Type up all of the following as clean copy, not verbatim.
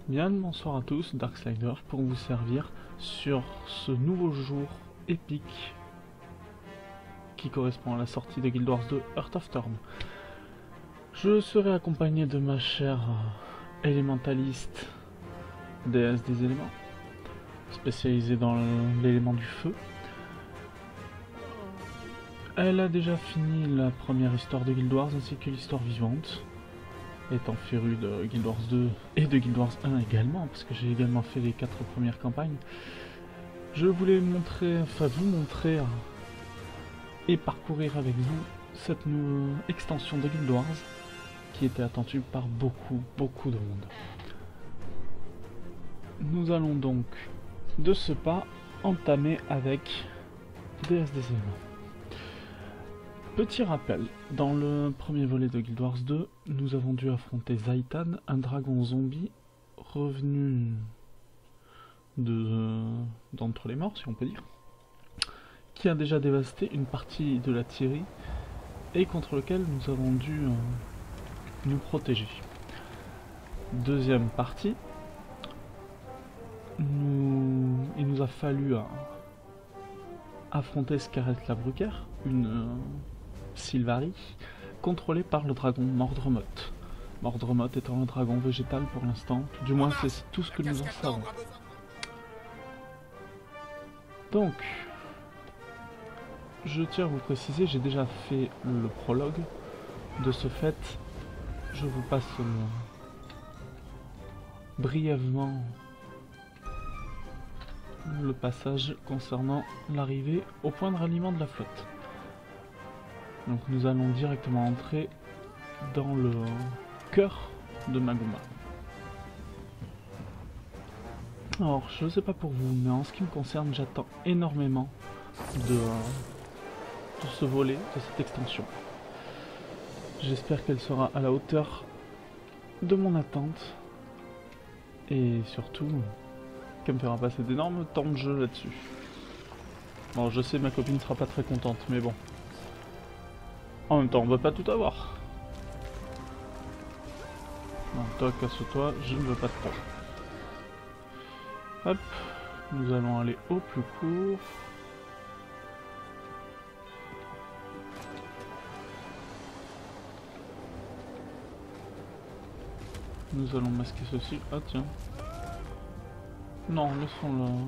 Bien le bonsoir à tous, Darkslider pour vous servir sur ce nouveau jour épique qui correspond à la sortie de Guild Wars 2 Heart of Thorn. Je serai accompagné de ma chère élémentaliste déesse des éléments, spécialisée dans l'élément du feu. Elle a déjà fini la première histoire de Guild Wars ainsi que l'histoire vivante, étant féru de Guild Wars 2 et de Guild Wars 1 également, parce que j'ai également fait les 4 premières campagnes. Je voulais vous montrer et parcourir avec vous cette extension de Guild Wars qui était attendue par beaucoup de monde. Nous allons donc de ce pas entamer avec déesse des éléments. Petit rappel, dans le premier volet de Guild Wars 2, nous avons dû affronter Zaitan, un dragon zombie revenu d'entre les morts, si on peut dire, qui a déjà dévasté une partie de la Thierry et contre lequel nous avons dû nous protéger. Deuxième partie, il nous a fallu affronter Scarlet la Brucker, une Sylvari, contrôlée par le dragon Mordremoth. Mordremoth étant un dragon végétal pour l'instant, du moins c'est tout ce que nous en savons. Donc, je tiens à vous préciser, j'ai déjà fait le prologue. De ce fait, je vous passe brièvement le passage concernant l'arrivée au point de ralliement de la flotte. Donc nous allons directement entrer dans le cœur de Maguma. Alors, je ne sais pas pour vous, mais en ce qui me concerne, j'attends énormément de ce volet, de cette extension. J'espère qu'elle sera à la hauteur de mon attente et surtout qu'elle me fera passer d'énormes temps de jeu là-dessus. Bon, je sais, ma copine ne sera pas très contente, mais bon. En même temps, on ne va pas tout avoir. Non, toi, casse-toi, je ne veux pas de toi. Hop, nous allons aller au plus court. Nous allons masquer ceci. Ah tiens. Non, laissons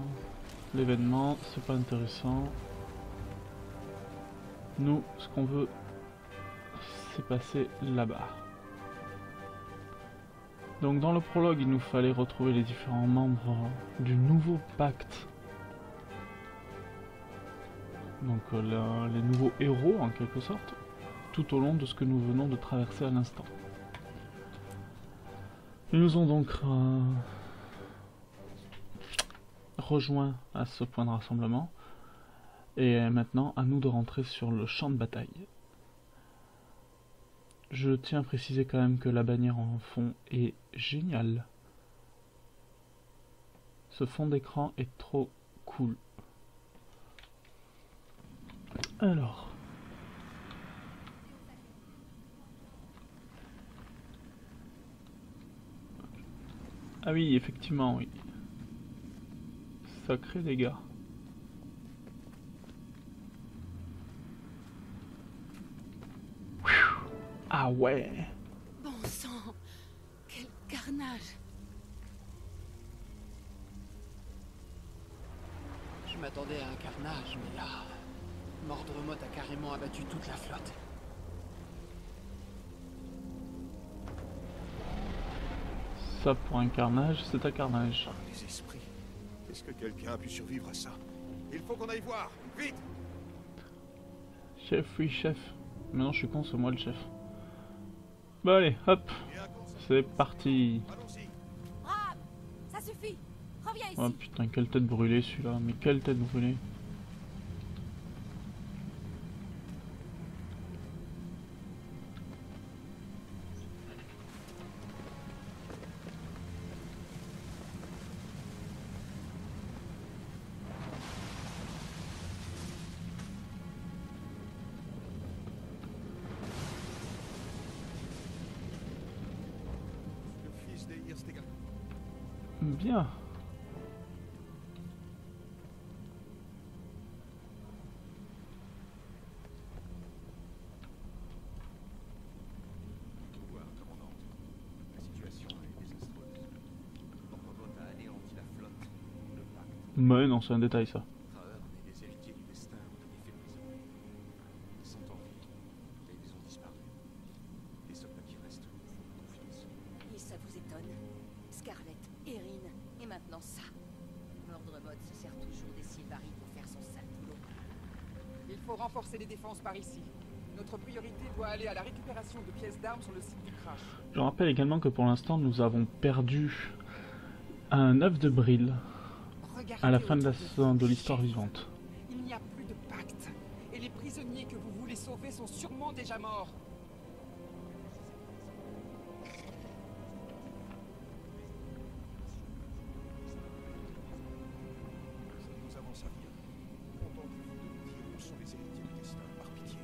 l'événement, c'est pas intéressant. Nous, ce qu'on veut, c'est passer là-bas. Donc dans le prologue, il nous fallait retrouver les différents membres du nouveau pacte. Donc les nouveaux héros en quelque sorte, tout au long de ce que nous venons de traverser à l'instant. Ils nous ont donc rejoints à ce point de rassemblement. Et maintenant, à nous de rentrer sur le champ de bataille. Je tiens à préciser quand même que la bannière en fond est géniale. Ce fond d'écran est trop cool. Alors. Ah oui, effectivement, oui. Sacré dégâts. Ah ouais. Bon sang, quel carnage. Je m'attendais à un carnage, mais là, Mordremoth a carrément abattu toute la flotte. Ça pour un carnage, c'est un carnage. Par les esprits. Est-ce que quelqu'un a pu survivre à ça? Il faut qu'on aille voir, vite! Chef, oui chef. Maintenant je suis con, c'est moi le chef. Bon allez, hop, c'est parti. Bram, ça suffit. Reviens ici. Oh putain, quelle tête brûlée celui-là, mais quelle tête brûlée. Bien. Voir comme on entre. La situation est désastreuse. Mordremotte a anéanti la flotte, le pacte. Mais non, c'est un détail ça. Traheurn et les héritiers du destin ont été faits prisonniers. Ils sont en vie, mais ils ont disparu. Les soldats qui restent nous font confiance. Et ça vous étonne? Scarlett, Erin, et maintenant ça. Mordremotte se sert toujours des Sylvari pour faire son sale boulot. Il faut renforcer les défenses par ici. Notre priorité doit aller à la récupération de pièces d'armes sur le site du crash. Je rappelle également que pour l'instant nous avons perdu un œuf de Brill Regardez à la fin autour de vous. l'histoire vivante. Il n'y a plus de pacte. Et les prisonniers que vous voulez sauver sont sûrement déjà morts. Nous avons servi. Contentez-vous de nous dire où sont les héritiers du destin, par pitié.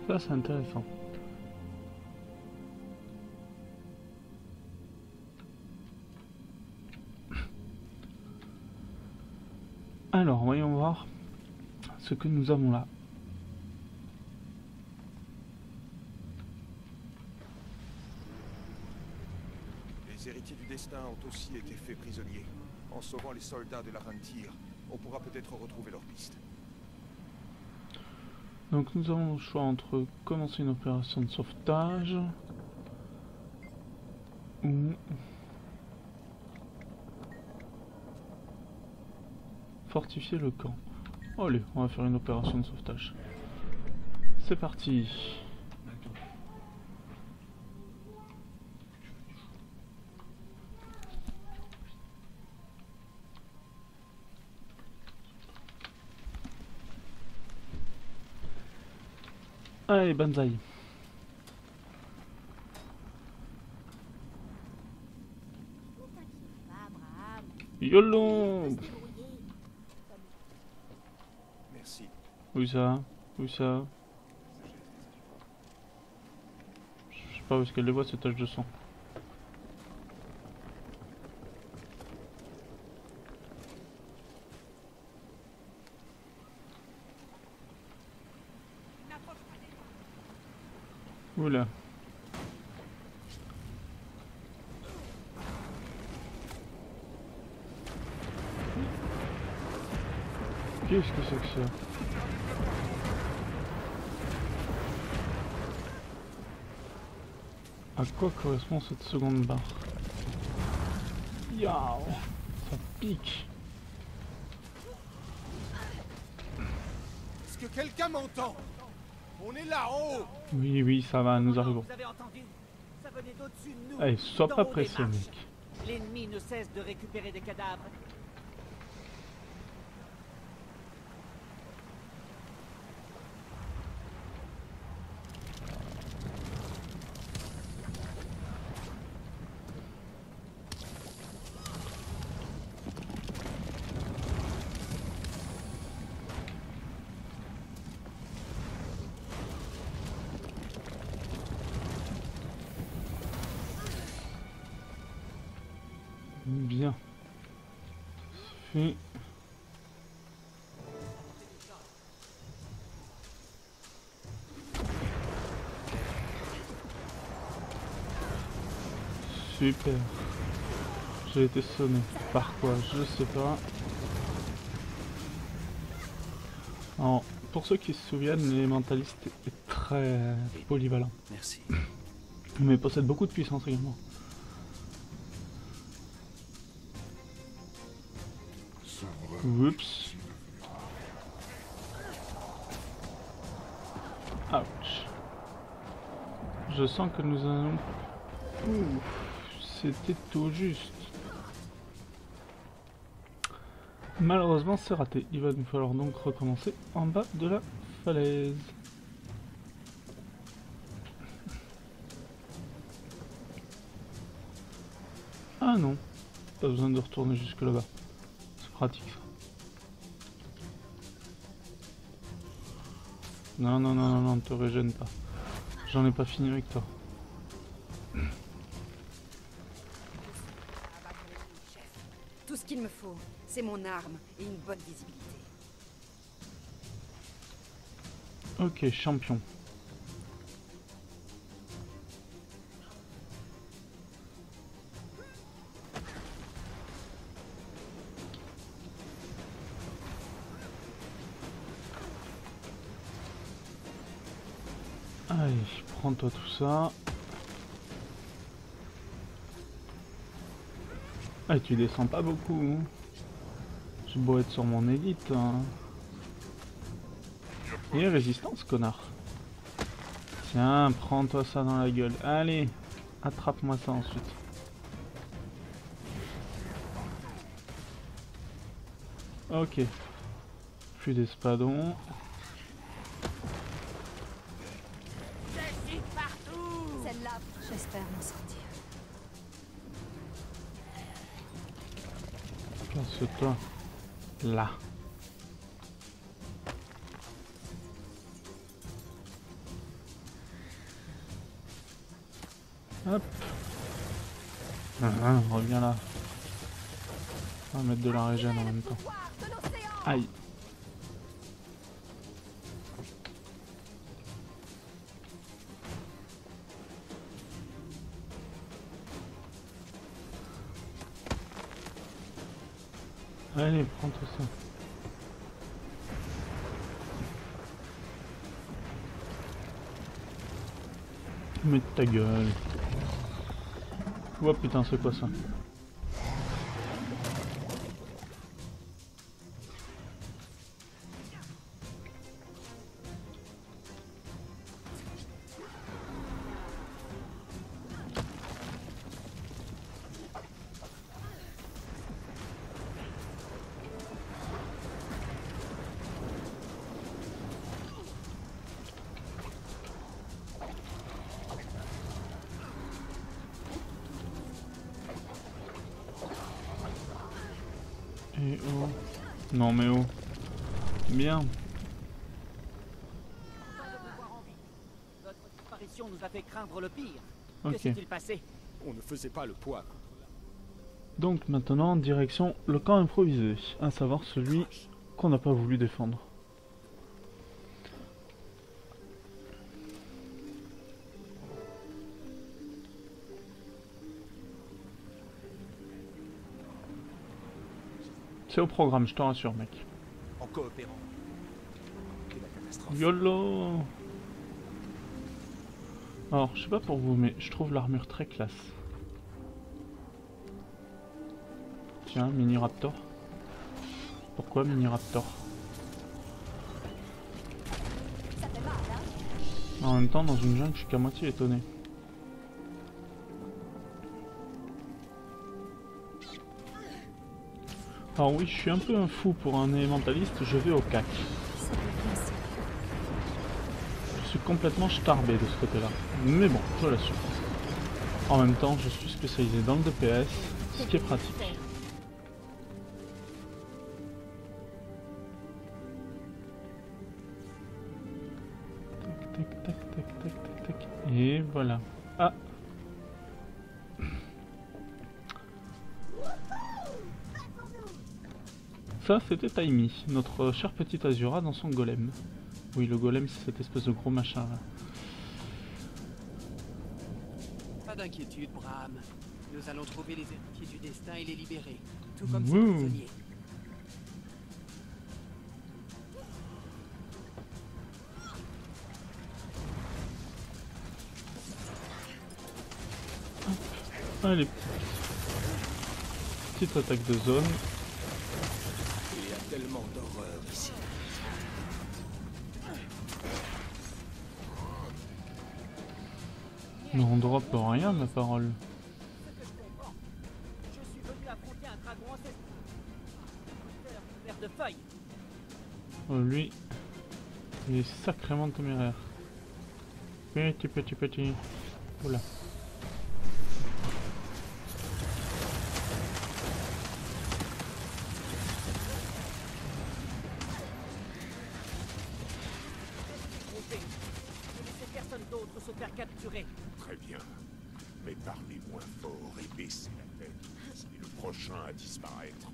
Ça c'est intéressant. Alors, voyons voir ce que nous avons là. Les héritiers du destin ont aussi été faits prisonniers. En sauvant les soldats de la Rantir, on pourra peut-être retrouver leur piste. Donc nous avons le choix entre commencer une opération de sauvetage ou fortifier le camp. Allez, on va faire une opération de sauvetage. C'est parti. Allez, banzai. Ne t'inquiète pas, Abraham. YOLO. Se débrouiller. Merci. Où ça? Où ça? Je sais pas où est-ce qu'elle les voit ces taches de sang. Oula. Qu'est-ce que c'est que ça? À quoi correspond cette seconde barre? Yao, ça pique. Est-ce que quelqu'un m'entend? On est là, en haut! Oui, oui, ça va, nous arrivons. Vous avez entendu? Ça venait d'au-dessus de nous. Allez, sois D'en pas haut des pressé, marches. mec. L'ennemi ne cesse de récupérer des cadavres. Bien. Fait. Super. J'ai été sonné. Par quoi? Je sais pas. Alors, pour ceux qui se souviennent, l'élémentaliste est très polyvalent. Merci. Mais possède beaucoup de puissance également. Oups. Ouch. Je sens que nous allons... Ouf, c'était tout juste. Malheureusement, c'est raté. Il va nous falloir donc recommencer en bas de la falaise. Ah non, pas besoin de retourner jusque là-bas. C'est pratique ça. Non, non, non, non, non, te régène pas. J'en ai pas fini avec toi. Tout ce qu'il me faut, c'est mon arme et une bonne visibilité. Ok, champion. Allez, prends-toi tout ça. Ah, tu descends pas beaucoup. Hein. J'ai beau être sur mon élite. Hein. Et résistance, connard. Tiens, prends-toi ça dans la gueule. Allez, attrape-moi ça ensuite. Ok. Plus d'espadons. Celle-là, j'espère m'en sortir. Casse-toi. Là. Hop. Reviens là. On va mettre de la régène en même temps. Aïe. Allez, prends tout ça. Mais ta gueule. Oh putain, c'est quoi ça? Et oh. Non mais oh. Bien. Votre disparition nous a fait craindre le pire. Ok. Que s'est-il passé? On ne faisait pas le poids. Donc maintenant, direction le camp improvisé. À savoir celui qu'on n'a pas voulu défendre. C'est au programme, je te rassure, mec. En coopérant. Et la catastrophe. YOLO! Alors, je sais pas pour vous, mais je trouve l'armure très classe. Tiens, mini raptor. Pourquoi mini raptor? En même temps, dans une jungle, je suis qu'à moitié étonné. Alors oui, je suis un peu un fou pour un élémentaliste, je vais au CAC. Je suis complètement starbé de ce côté-là. Mais bon, je l'assume. En même temps, je suis spécialisé dans le DPS, ce qui est pratique. Tac, tac, tac, tac, tac, tac, tac. Et voilà. Ah! Ça, c'était Taimi, notre cher petit Azura dans son golem. Oui, le golem, c'est cette espèce de gros machin là. Pas d'inquiétude, Bram. Nous allons trouver les héritiers du destin et les libérer. Tout comme ces Wouh. prisonniers. Allez. Petite attaque de zone. Il y a tellement d'horreur ici. Mais on drop rien, ma parole. Ce que je comprends. Je suis venu affronter un dragon ancestral. Vert de feuilles. Oh, lui, il est sacrément téméraire. Petit. Oula. Ne laissez personne d'autre se faire capturer. Très bien. Mais parlez moins fort et baissez la tête. C'est le prochain à disparaître.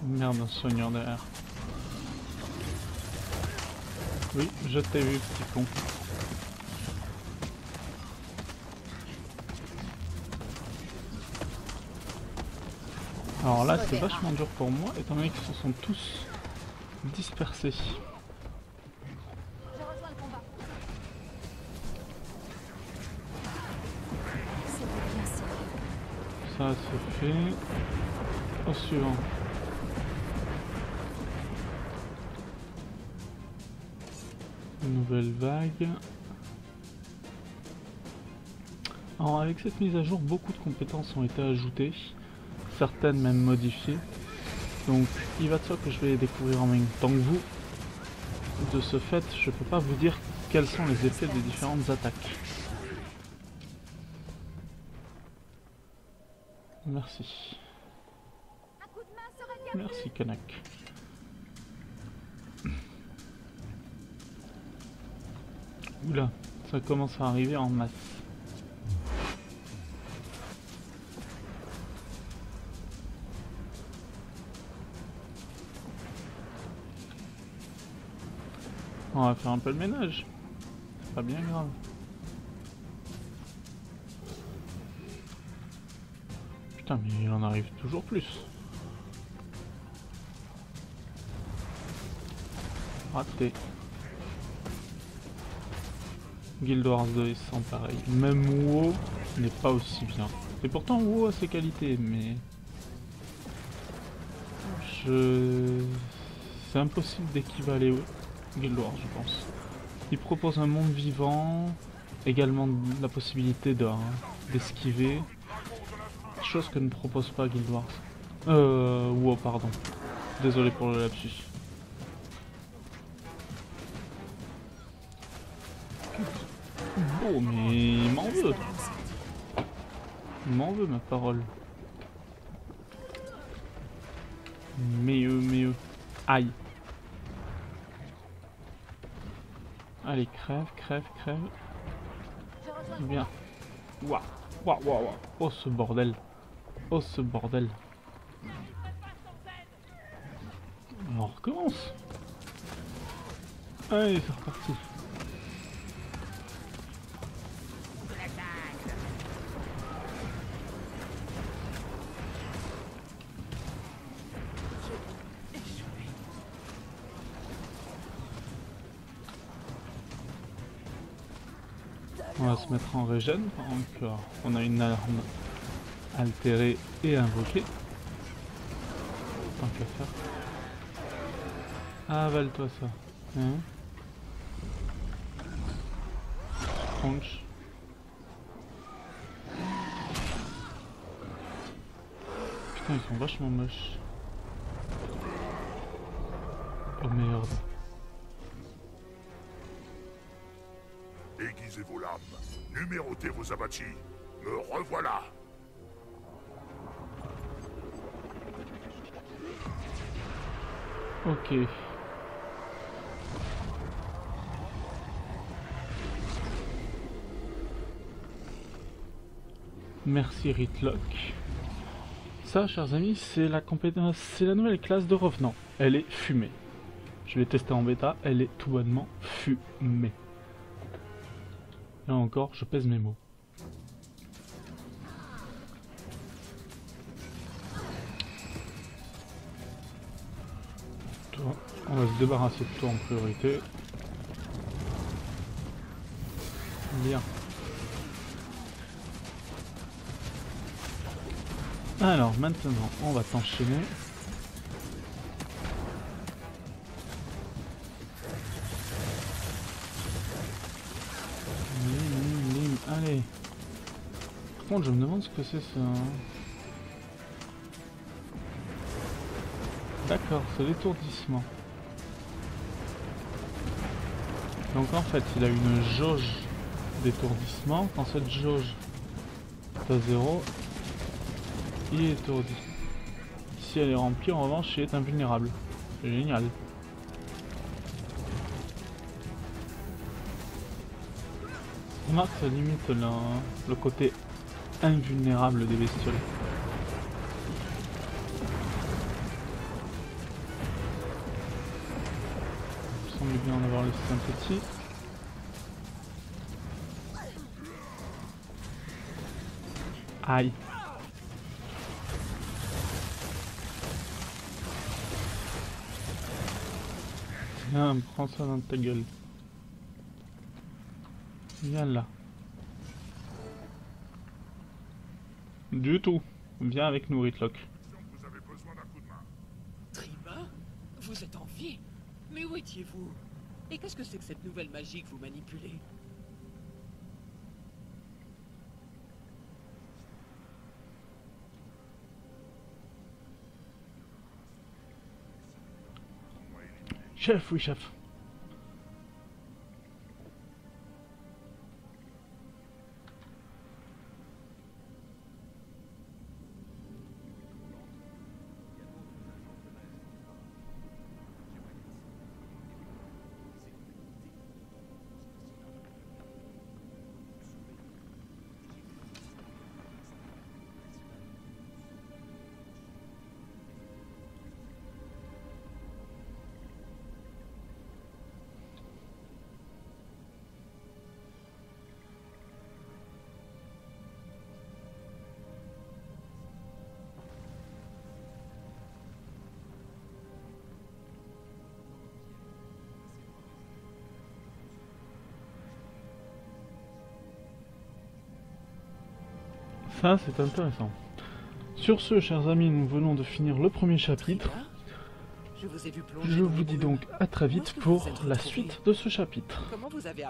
Merde, un soigneur derrière. Oui, je t'ai vu, petit con. Alors là, c'est vachement dur pour moi, étant donné qu'ils se sont tous dispersés. Je rejoins le combat. C'est bien sérieux. Ça c'est fait. Au suivant. Nouvelle vague. Alors avec cette mise à jour, beaucoup de compétences ont été ajoutées. Certaines même modifiées. Donc il va de soi que je vais les découvrir en même temps que vous. De ce fait, je peux pas vous dire quels sont les effets des différentes attaques. Merci. Un coup de main serait bien. Merci Kanak. Oula, ça commence à arriver en masse. On va faire un peu le ménage. C'est pas bien grave. Putain, mais il en arrive toujours plus. Raté. Guild Wars 2 est sans pareil. Même WoW n'est pas aussi bien. Et pourtant WoW a ses qualités, mais... C'est impossible d'équivaler Guild Wars, je pense. Il propose un monde vivant, également la possibilité d'esquiver, chose que ne propose pas Guild Wars. WoW, pardon. Désolé pour le lapsus. Oh, mais il m'en veut. Il m'en veut, ma parole. Mais aïe. Allez, crève, crève, crève. Bien. Waouh, waouh, waouh. Oh, ce bordel. Oh, ce bordel. On recommence. Allez, c'est reparti. On va se mettre en régène, donc on a une alarme altérée et invoquée. Tant qu'à faire. Avale-toi ça. Hein? Crunch. Putain, ils sont vachement moches. Oh merde. Aiguisez vos lames, numérotez vos abattis. Me revoilà. Ok. Merci Ritlock. Ça, chers amis, c'est la compétence, c'est la nouvelle classe de Revenant. Elle est fumée. Je l'ai testée en bêta, elle est tout bonnement fumée. Là encore, je pèse mes mots. Toi, on va se débarrasser de toi en priorité. Bien. Alors maintenant, on va t'enchaîner. Allez. Par contre, je me demande ce que c'est ça. D'accord, c'est l'étourdissement. Donc en fait, il a une jauge d'étourdissement. Quand cette jauge est à 0, il est étourdi. Si elle est remplie, en revanche, il est invulnérable. C'est génial. Remarque, ça limite le côté invulnérable des bestioles. Il semble bien en avoir laissé un petit. Aïe. Viens, prends ça dans ta gueule. Viens là. Du tout. Viens avec nous, Ritlock. Vous avez besoin d'un coup de main. Tribun? Vous êtes en vie? Mais où étiez-vous? Et qu'est-ce que c'est que cette nouvelle magie que vous manipulez? Chef, oui, chef. Ça, c'est intéressant. Sur ce, chers amis, nous venons de finir le premier chapitre. Tribun? Je vous ai vu plonger Je dans vous le dis brume. donc à très Où vite est-ce que vous pour êtes la retrouvés? suite de ce chapitre. Comment vous avez